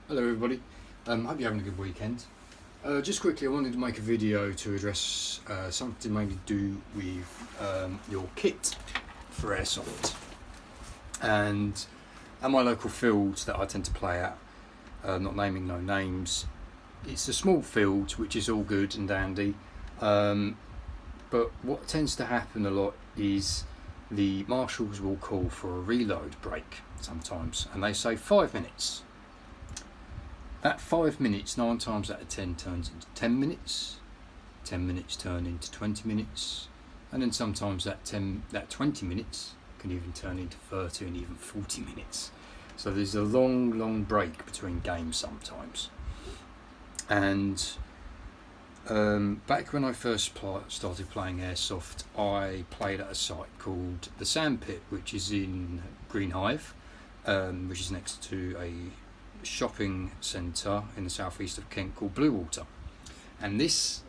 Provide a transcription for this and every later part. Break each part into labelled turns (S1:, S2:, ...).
S1: Hello everybody, hope you're having a good weekend. Just quickly, I wanted to make a video to address something to mainly do with your kit for Airsoft. And at my local field that I tend to play at, not naming no names, it's a small field which is all good and dandy, but what tends to happen a lot is the marshals will call for a reload break sometimes, and they say 5 minutes. That 5 minutes, 9 times out of 10, turns into 10 minutes. 10 minutes turn into 20 minutes, and then sometimes that 20 minutes can even turn into 30 and even 40 minutes. So there's a long break between games sometimes. And back when I first started playing Airsoft, I played at a site called the Sandpit, which is in Green Hive, which is next to a shopping centre in the southeast of Kent called Bluewater. And this,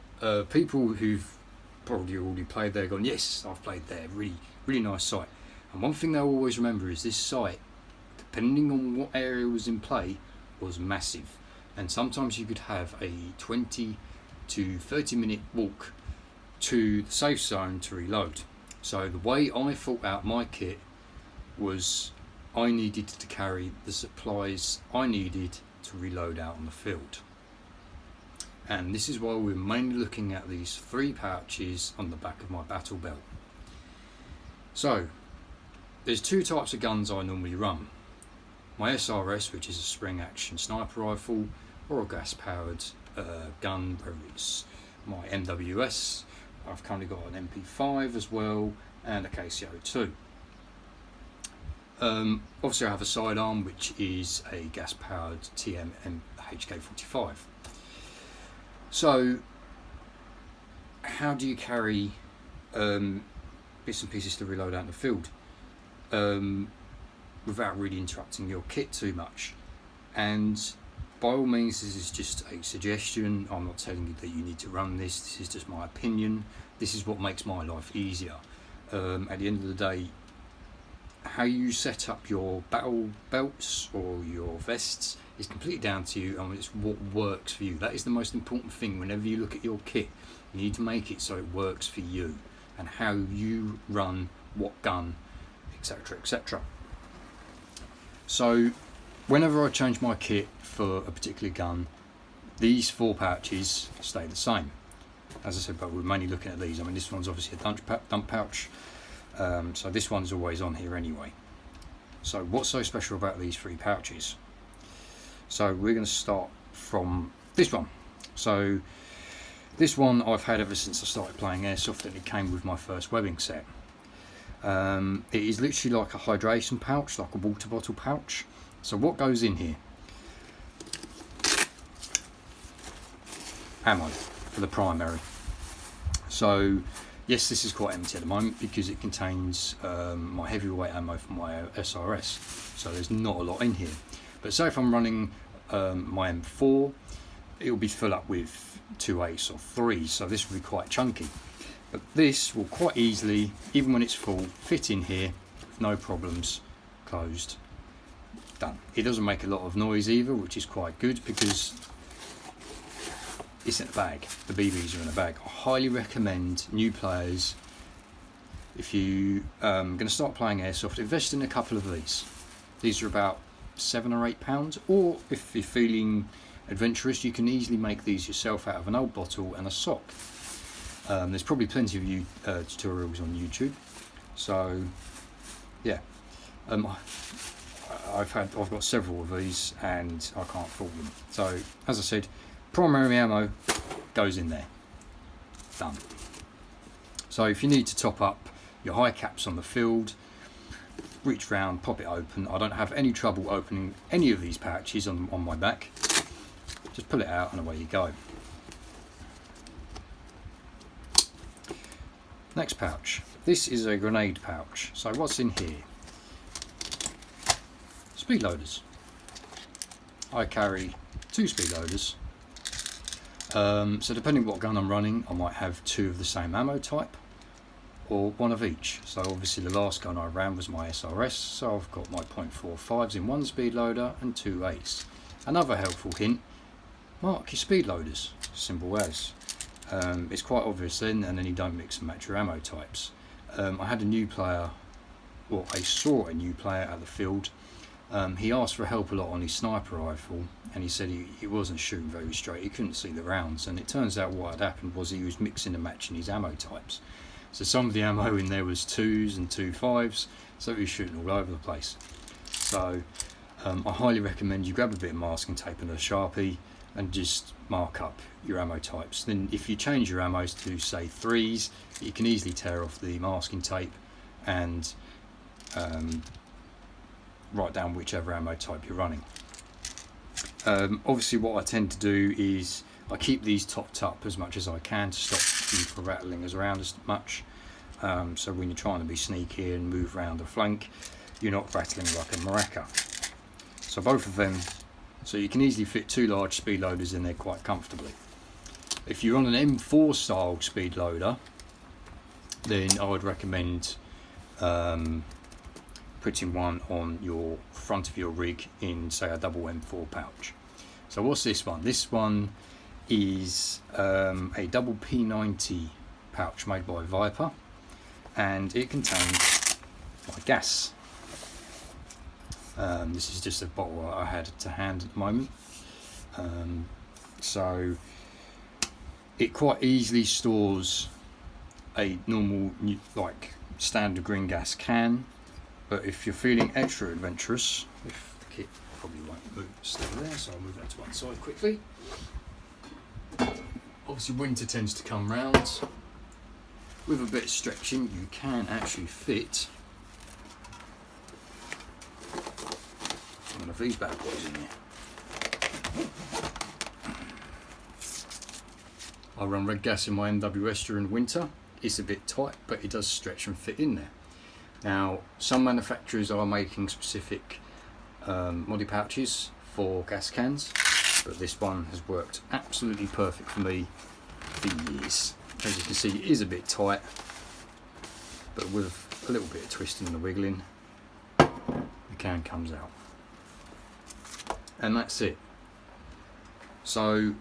S1: people who've probably already played there gone, yes, I've played there, really nice site. And one thing they'll always remember is this site, depending on what area was in play, was massive. And sometimes you could have a 20 to 30 minute walk to the safe zone to reload. So the way I thought out my kit was I needed to carry the supplies I needed to reload out on the field. And this is why we're mainly looking at these 3 pouches on the back of my battle belt. So there's 2 types of guns I normally run. My SRS, which is a spring action sniper rifle, or a gas powered gun, whether it's my MWS. I've currently got an MP5 as well, and a KCO2. Obviously I have a sidearm which is a gas powered TM HK45. So how do you carry bits and pieces to reload out in the field without really interrupting your kit too much? And by all means, this is just a suggestion. I'm not telling you that you need to run this. This is just my opinion. This is what makes my life easier. At the end of the day, how you set up your battle belts or your vests is completely down to you, and it's what works for you. That is the most important thing. Whenever you look at your kit, you need to make it so it works for you and how you run what gun, etc, etc. So whenever I change my kit for a particular gun, these 4 pouches stay the same. As I said, but we're mainly looking at these. I mean, this one's obviously a dump pouch, so this one's always on here anyway. So what's so special about these 3 pouches? So we're going to start from this one. So this one I've had ever since I started playing Airsoft, and it came with my first webbing set. It is literally like a hydration pouch, like a water bottle pouch. So what goes in here? Ammo for the primary. So yes, this is quite empty at the moment because it contains my heavyweight ammo for my SRS. So there's not a lot in here. But say if I'm running my M4, it will be full up with 2 8s or 3s, so this will be quite chunky. But this will quite easily, even when it's full, fit in here with no problems. Closed. Done. It doesn't make a lot of noise either, which is quite good because it's in a bag. The BBs are in a bag. I highly recommend new players, if you going to start playing Airsoft, invest in a couple of these. These are about £7 or £8, or if you're feeling adventurous, you can easily make these yourself out of an old bottle and a sock. There's probably plenty of tutorials on YouTube. So yeah, I've got several of these and I can't fault them. So as I said, primary ammo goes in there. Done. So if you need to top up your high caps on the field, reach round, pop it open. I don't have any trouble opening any of these pouches on my back. Just pull it out and away you go. Next pouch. This is a grenade pouch. So what's in here? Speed loaders. I carry 2 speed loaders. So depending what gun I'm running, I might have 2 of the same ammo type, or 1 of each. So obviously the last gun I ran was my SRS, so I've got my .45s in 1 speed loader and 2 8s. Another helpful hint, mark your speed loaders, simple as. It's quite obvious then, and then you don't mix and match your ammo types. I had a new player, well, I saw a new player at the field. He asked for help a lot on his sniper rifle, and he said he wasn't shooting very straight, he couldn't see the rounds, and it turns out what had happened was he was mixing and matching his ammo types. So some of the ammo in there was 2s and 2.5s, so he was shooting all over the place. So I highly recommend you grab a bit of masking tape and a Sharpie and just mark up your ammo types. Then if you change your ammos to say 3s, you can easily tear off the masking tape and write down whichever ammo type you're running. Obviously what I tend to do is I keep these topped up as much as I can to stop them from rattling us around as much. So when you're trying to be sneaky and move around the flank, you're not rattling like a maraca. So both of them, so you can easily fit 2 large speed loaders in there quite comfortably. If you're on an M4 style speed loader, then I would recommend putting one on your front of your rig in, say, a double M4 pouch. So what's this one? This one is a double P90 pouch made by Viper, and it contains my gas. This is just a bottle I had to hand at the moment. So it quite easily stores a normal, like, standard green gas can, but if you're feeling extra adventurous, if the kit probably won't move, stay there, so I'll move that to one side quickly. Obviously winter tends to come round. With a bit of stretching you can actually fit one of these bad boys in here. I run red gas in my NWS during winter. It's a bit tight, but it does stretch and fit in there. Now, some manufacturers are making specific moddy pouches for gas cans, but this one has worked absolutely perfect for me for years. As you can see, it is a bit tight, but with a little bit of twisting and wiggling, the can comes out. And that's it. So,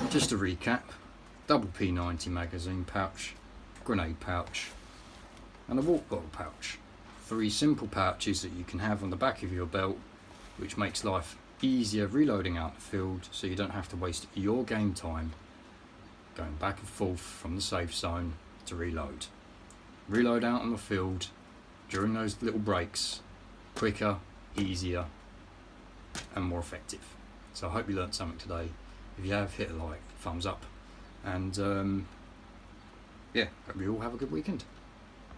S1: just to recap, double P90 magazine pouch, grenade pouch, and a water bottle pouch. 3 simple pouches that you can have on the back of your belt, which makes life easier reloading out the field, so you don't have to waste your game time going back and forth from the safe zone to reload. Reload out on the field during those little breaks, quicker, easier, and more effective. So I hope you learnt something today. If you have, hit a like, thumbs up, and yeah, hope you all have a good weekend.